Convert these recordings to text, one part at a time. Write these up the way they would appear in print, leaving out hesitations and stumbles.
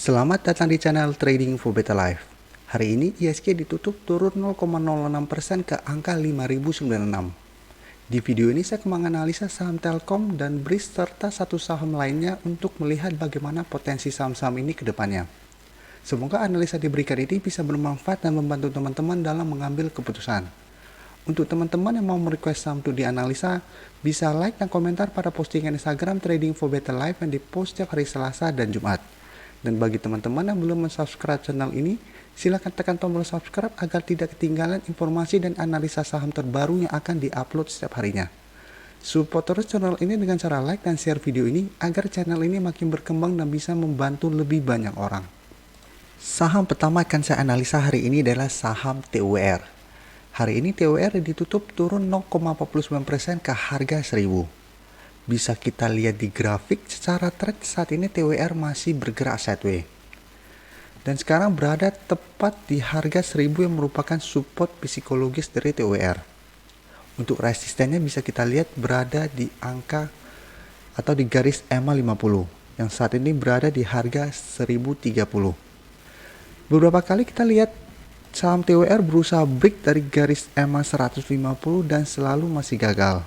Selamat datang di channel Trading for Better Life. Hari ini ISG ditutup turun 0,06% ke angka 5.096. Di video ini saya menganalisa saham Telkom dan BRIS serta satu saham lainnya untuk melihat bagaimana potensi saham-saham ini ke depannya. Semoga analisa diberikan ini bisa bermanfaat dan membantu teman-teman dalam mengambil keputusan. Untuk teman-teman yang mau merequest saham untuk dianalisa, bisa like dan komentar pada postingan Instagram Trading for Better Life yang dipost setiap hari Selasa dan Jumat. Dan bagi teman-teman yang belum subscribe channel ini, silakan tekan tombol subscribe agar tidak ketinggalan informasi dan analisa saham terbaru yang akan diupload setiap harinya. Support terus channel ini dengan cara like dan share video ini agar channel ini makin berkembang dan bisa membantu lebih banyak orang. Saham pertama akan saya analisa hari ini adalah saham TWR. Hari ini TWR ditutup turun 0,49% ke harga 1000. Bisa kita lihat di grafik secara trend saat ini TWR masih bergerak sideways. Dan sekarang berada tepat di harga 1000 yang merupakan support psikologis dari TWR. Untuk resistennya bisa kita lihat berada di angka atau di garis EMA 50 yang saat ini berada di harga 1030. Beberapa kali kita lihat saham TWR berusaha break dari garis EMA 150 dan selalu masih gagal.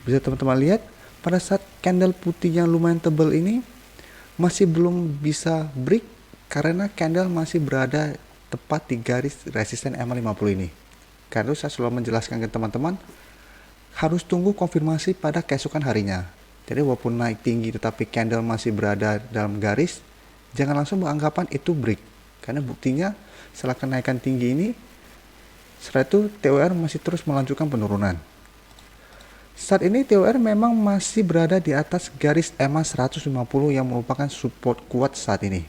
Bisa teman-teman lihat pada saat candle putih yang lumayan tebal ini masih belum bisa break karena candle masih berada tepat di garis resisten EMA 50 ini. Karena saya selalu menjelaskan ke teman-teman harus tunggu konfirmasi pada keesokan harinya. Jadi walaupun naik tinggi tetapi candle masih berada dalam garis, jangan langsung beranggapan itu break. Karena buktinya setelah kenaikan tinggi ini, setelah itu TWR masih terus melanjutkan penurunan. Saat ini TWR memang masih berada di atas garis EMA 150 yang merupakan support kuat saat ini.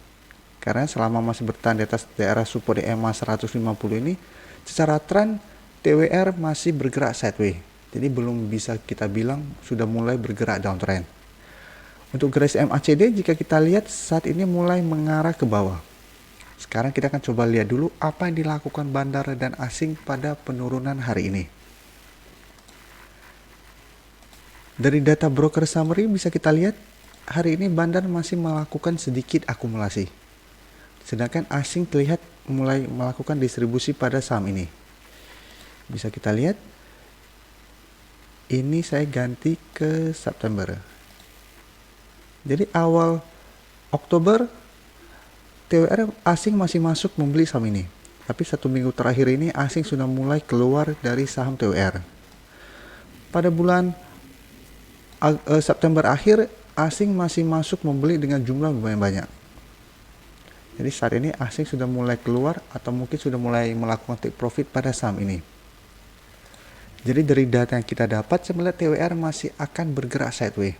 Karena selama masih bertahan di atas daerah support di EMA 150 ini, secara tren TWR masih bergerak sideways. Jadi belum bisa kita bilang sudah mulai bergerak downtrend. Untuk garis MACD jika kita lihat saat ini mulai mengarah ke bawah. Sekarang kita akan coba lihat dulu apa yang dilakukan bandar dan asing pada penurunan hari ini. Dari data broker summary bisa kita lihat hari ini bandar masih melakukan sedikit akumulasi. Sedangkan asing terlihat mulai melakukan distribusi pada saham ini. Bisa kita lihat. Ini saya ganti ke September. Jadi awal Oktober TWR asing masih masuk membeli saham ini. Tapi 1 minggu terakhir ini asing sudah mulai keluar dari saham TWR. Pada bulan September akhir asing masih masuk membeli dengan jumlah lumayan banyak. Jadi saat ini asing sudah mulai keluar atau mungkin sudah mulai melakukan take profit pada saham ini. Jadi dari data yang kita dapat saya melihat TWR masih akan bergerak sideways.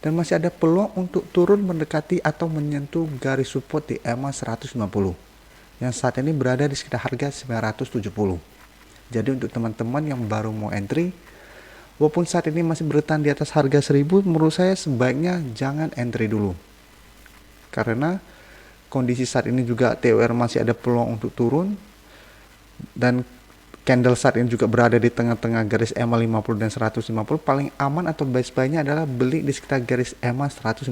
Dan masih ada peluang untuk turun mendekati atau menyentuh garis support di EMA 150 yang saat ini berada di sekitar harga 970. Jadi untuk teman-teman yang baru mau entry, walaupun saat ini masih bertahan di atas harga 1000, menurut saya sebaiknya jangan entry dulu. Karena kondisi saat ini juga TWR masih ada peluang untuk turun. Dan candle saat ini juga berada di tengah-tengah garis EMA 50 dan 150. Paling aman atau best buy-nya adalah beli di sekitar garis EMA 150.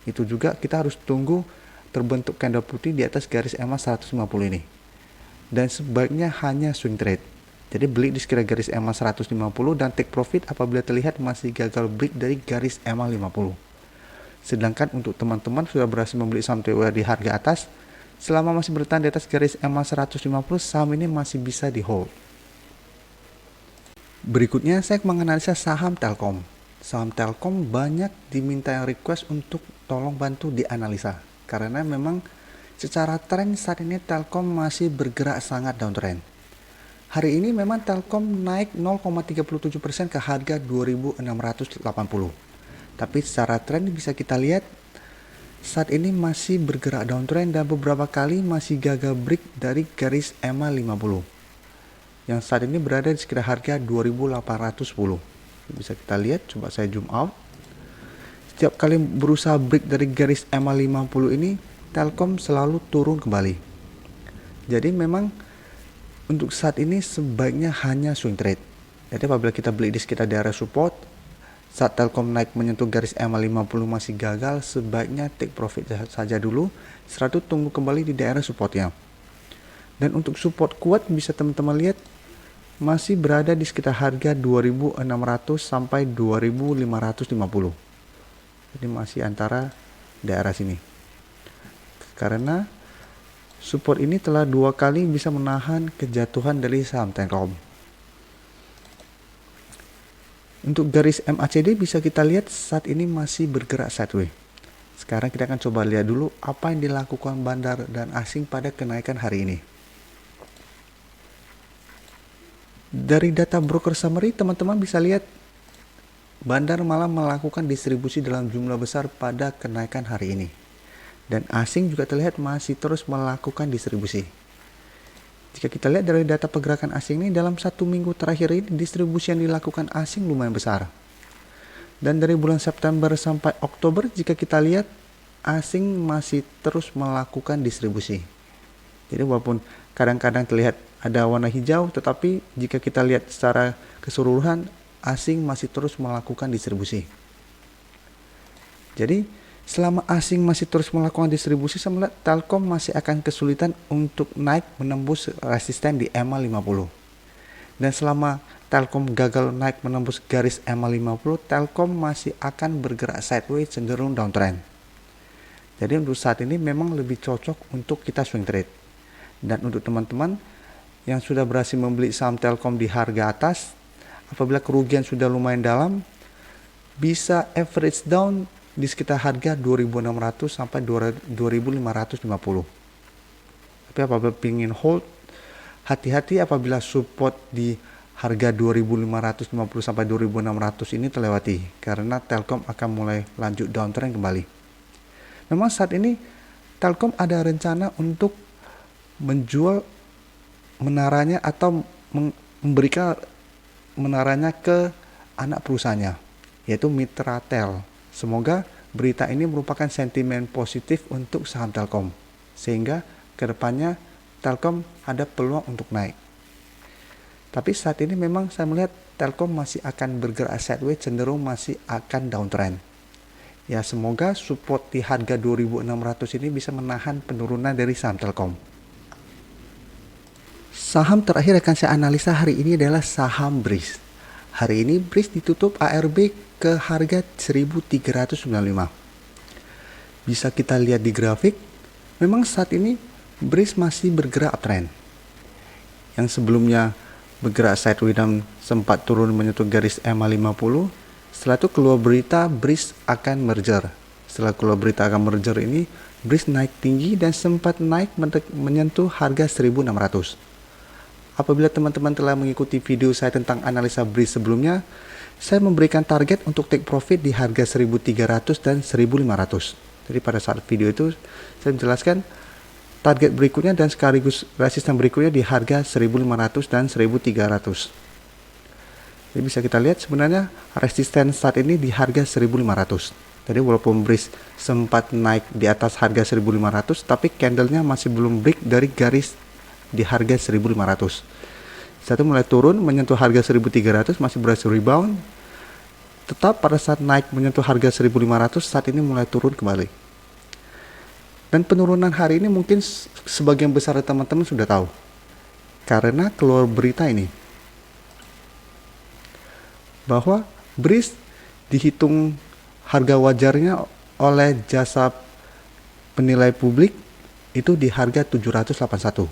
Itu juga kita harus tunggu terbentuk candle putih di atas garis EMA 150 ini. Dan sebaiknya hanya swing trade. Jadi beli di sekitar garis EMA 150 dan take profit apabila terlihat masih gagal break dari garis EMA 50. Sedangkan untuk teman-teman sudah berhasil membeli saham TWR di harga atas, selama masih bertahan di atas garis EMA 150, saham ini masih bisa di hold. Berikutnya saya menganalisa saham Telkom. Saham Telkom banyak diminta yang request untuk tolong bantu dianalisa. Karena memang secara tren saat ini Telkom masih bergerak sangat downtrend. Hari ini memang Telkom naik 0,37% ke harga 2.680. Tapi secara tren bisa kita lihat saat ini masih bergerak downtrend dan beberapa kali masih gagal break dari garis EMA 50. Yang saat ini berada di sekitar harga 2.810. Bisa kita lihat, coba saya zoom out. Setiap kali berusaha break dari garis EMA 50 ini, Telkom selalu turun kembali. Jadi memang untuk saat ini sebaiknya hanya swing trade. Jadi apabila kita beli di sekitar daerah support, Saat Telkom naik menyentuh garis EMA 50 masih gagal, sebaiknya take profit saja dulu, setelah itu tunggu kembali di daerah supportnya. Dan untuk support kuat bisa teman-teman lihat masih berada di sekitar harga 2.600 sampai 2.550. Jadi masih antara daerah sini. Karena support ini telah 2 kali bisa menahan kejatuhan dari saham Telkom. Untuk garis MACD bisa kita lihat saat ini masih bergerak sideways. Sekarang kita akan coba lihat dulu apa yang dilakukan bandar dan asing pada kenaikan hari ini. Dari data broker summary, teman-teman bisa lihat bandar malah melakukan distribusi dalam jumlah besar pada kenaikan hari ini. Dan asing juga terlihat masih terus melakukan distribusi. Jika kita lihat dari data pergerakan asing ini, dalam 1 minggu terakhir ini distribusi yang dilakukan asing lumayan besar. Dan dari bulan September sampai Oktober, jika kita lihat asing masih terus melakukan distribusi. Jadi walaupun kadang-kadang terlihat ada warna hijau, tetapi jika kita lihat secara keseluruhan, asing masih terus melakukan distribusi. Jadi selama asing masih terus melakukan distribusi, saya melihat Telkom masih akan kesulitan untuk naik menembus resisten di EMA 50. Dan selama Telkom gagal naik menembus garis EMA 50, Telkom masih akan bergerak sideways cenderung downtrend. Jadi untuk saat ini memang lebih cocok untuk kita swing trade. Dan untuk teman-teman yang sudah berhasil membeli saham Telkom di harga atas, apabila kerugian sudah lumayan dalam, bisa average down di sekitar harga 2.600 sampai 2.550. Tapi apabila ingin hold, hati-hati apabila support di harga 2.550 sampai 2.600 ini terlewati, karena Telkom akan mulai lanjut downtrend kembali. Memang saat ini Telkom ada rencana untuk menjual menaranya atau memberikan menaranya ke anak perusahaannya, yaitu Mitratel. Semoga berita ini merupakan sentimen positif untuk saham Telkom, sehingga kedepannya Telkom ada peluang untuk naik. Tapi saat ini memang saya melihat Telkom masih akan bergerak sideways, cenderung masih akan downtrend. Ya, semoga support di harga 2.600 ini bisa menahan penurunan dari saham Telkom. Saham terakhir akan saya analisa hari ini adalah saham BRIS. Hari ini BRIS ditutup ARB ke harga 1.395. Bisa kita lihat di grafik, memang saat ini BRIS masih bergerak uptrend. Yang sebelumnya bergerak sideways dan sempat turun menyentuh garis EMA 50, setelah itu keluar berita BRIS akan merger. Setelah keluar berita akan merger ini, BRIS naik tinggi dan sempat naik menyentuh harga 1.600. Apabila teman-teman telah mengikuti video saya tentang analisa BRIS sebelumnya, saya memberikan target untuk take profit di harga 1.300 dan 1.500. Jadi pada saat video itu saya menjelaskan target berikutnya dan sekaligus resisten berikutnya di harga 1.500 dan 1.300. Jadi bisa kita lihat sebenarnya resisten saat ini di harga 1.500. Jadi walaupun BRIS sempat naik di atas harga 1.500, tapi candlenya masih belum break dari garis di harga 1.500. Satu mulai turun menyentuh harga 1.300, masih berhasil rebound. Tetap pada saat naik menyentuh harga 1.500, saat ini mulai turun kembali. Dan penurunan hari ini mungkin sebagian besar teman-teman sudah tahu, karena keluar berita ini bahwa BRIS dihitung harga wajarnya oleh jasa penilai publik itu di harga 781.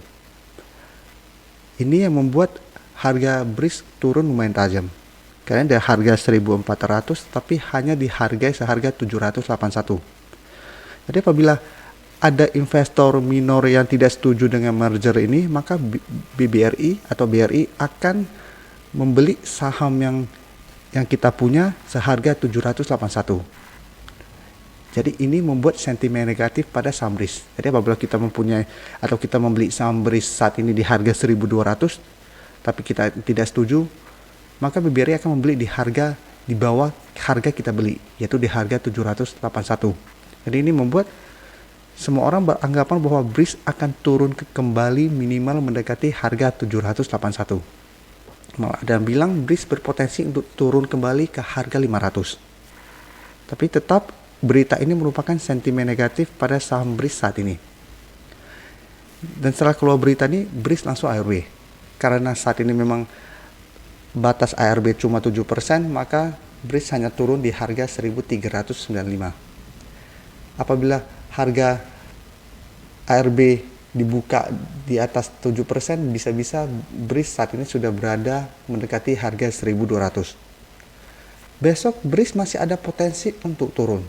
Ini yang membuat harga BRIS turun lumayan tajam. Karena dari harga 1.400 tapi hanya dihargai seharga 781. Jadi apabila ada investor minor yang tidak setuju dengan merger ini, maka BBRI atau BRI akan membeli saham yang kita punya seharga 781. Jadi ini membuat sentimen negatif pada saham BRIS. Jadi apabila kita mempunyai atau kita membeli saham BRIS saat ini di harga 1.200, tapi kita tidak setuju, maka BBRI akan membeli di harga di bawah harga kita beli, yaitu di harga 781. Jadi ini membuat semua orang beranggapan bahwa BRIS akan turun kembali minimal mendekati harga 781. Malah ada yang bilang BRIS berpotensi untuk turun kembali ke harga 500. Tapi tetap berita ini merupakan sentimen negatif pada saham BRIS saat ini. Dan setelah keluar berita ini, BRIS langsung ARB. Karena saat ini memang batas ARB cuma 7%, maka BRIS hanya turun di harga 1395. Apabila harga ARB dibuka di atas 7%, bisa-bisa BRIS saat ini sudah berada mendekati harga 1200. Besok BRIS masih ada potensi untuk turun.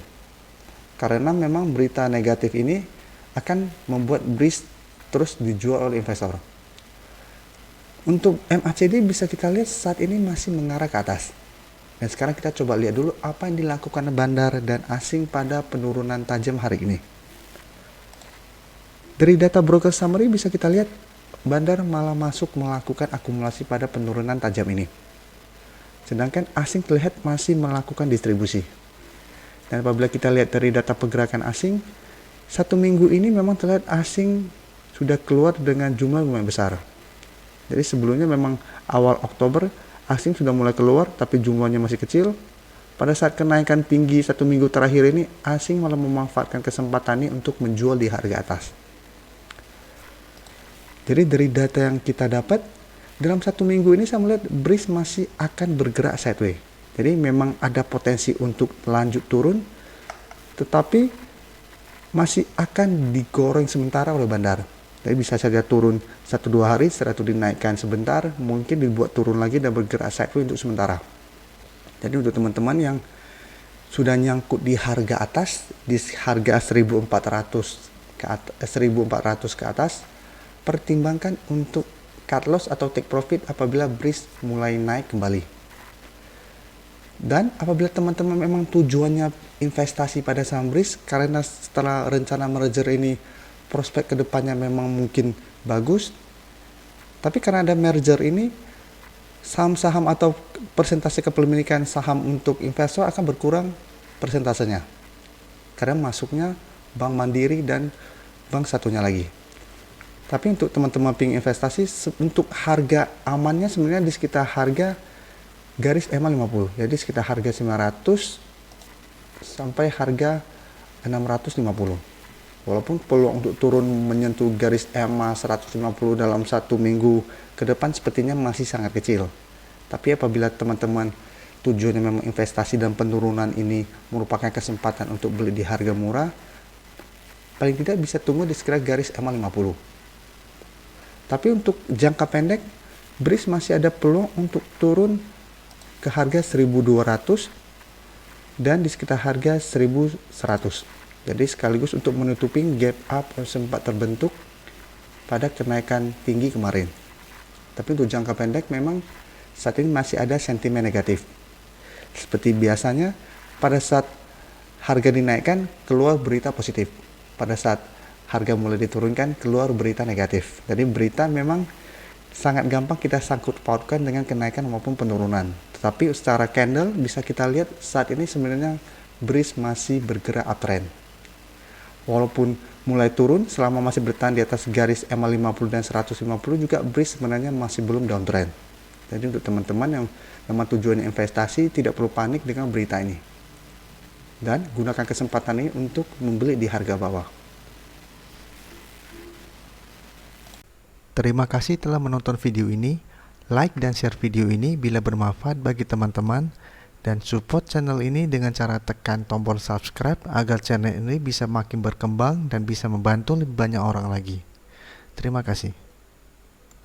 Karena memang berita negatif ini akan membuat BRIS terus dijual oleh investor. Untuk MACD bisa kita lihat saat ini masih mengarah ke atas. Dan sekarang kita coba lihat dulu apa yang dilakukan bandar dan asing pada penurunan tajam hari ini. Dari data broker summary bisa kita lihat bandar malah masuk melakukan akumulasi pada penurunan tajam ini. Sedangkan asing terlihat masih melakukan distribusi. Dan apabila kita lihat dari data pergerakan asing, 1 minggu ini memang terlihat asing sudah keluar dengan jumlah lumayan besar. Jadi sebelumnya memang awal Oktober asing sudah mulai keluar tapi jumlahnya masih kecil. Pada saat kenaikan tinggi 1 minggu terakhir ini, asing malah memanfaatkan kesempatan ini untuk menjual di harga atas. Jadi dari data yang kita dapat, dalam 1 minggu ini saya melihat BRIS masih akan bergerak sideways. Jadi memang ada potensi untuk lanjut turun, tetapi masih akan digoreng sementara oleh bandar. Jadi bisa saja turun 1-2 hari, setelah itu dinaikkan sebentar, mungkin dibuat turun lagi dan bergerak sideways untuk sementara. Jadi untuk teman-teman yang sudah nyangkut di harga atas, di harga 1400 ke atas, pertimbangkan untuk cut loss atau take profit apabila BRIS mulai naik kembali. Dan apabila teman-teman memang tujuannya investasi pada saham BRIS karena setelah rencana merger ini prospek kedepannya memang mungkin bagus, tapi karena ada merger ini saham-saham atau persentase kepemilikan saham untuk investor akan berkurang persentasenya karena masuknya Bank Mandiri dan bank satunya lagi. Tapi untuk teman-teman pingin investasi, untuk harga amannya sebenarnya di sekitar harga garis EMA 50. Jadi sekitar harga 900 sampai harga 650. Walaupun peluang untuk turun menyentuh garis EMA 150 dalam 1 minggu ke depan sepertinya masih sangat kecil. Tapi apabila teman-teman tujuannya memang investasi dan penurunan ini merupakan kesempatan untuk beli di harga murah, paling tidak bisa tunggu di sekitar garis EMA 50. Tapi untuk jangka pendek, BRIS masih ada peluang untuk turun ke harga 1200 dan di sekitar harga 1100. Jadi sekaligus untuk menutupi gap up yang sempat terbentuk pada kenaikan tinggi kemarin. Tapi untuk jangka pendek memang saat ini masih ada sentimen negatif. Seperti biasanya, pada saat harga dinaikkan, keluar berita positif. Pada saat harga mulai diturunkan, keluar berita negatif. Jadi berita memang sangat gampang kita sangkut pautkan dengan kenaikan maupun penurunan. Tetapi secara candle bisa kita lihat saat ini sebenarnya BRIS masih bergerak uptrend. Walaupun mulai turun, selama masih bertahan di atas garis EMA 50 dan 150 juga BRIS sebenarnya masih belum downtrend. Jadi untuk teman-teman yang memang tujuannya investasi, tidak perlu panik dengan berita ini. Dan gunakan kesempatan ini untuk membeli di harga bawah. Terima kasih telah menonton video ini. Like dan share video ini bila bermanfaat bagi teman-teman. Dan support channel ini dengan cara tekan tombol subscribe agar channel ini bisa makin berkembang dan bisa membantu lebih banyak orang lagi. Terima kasih.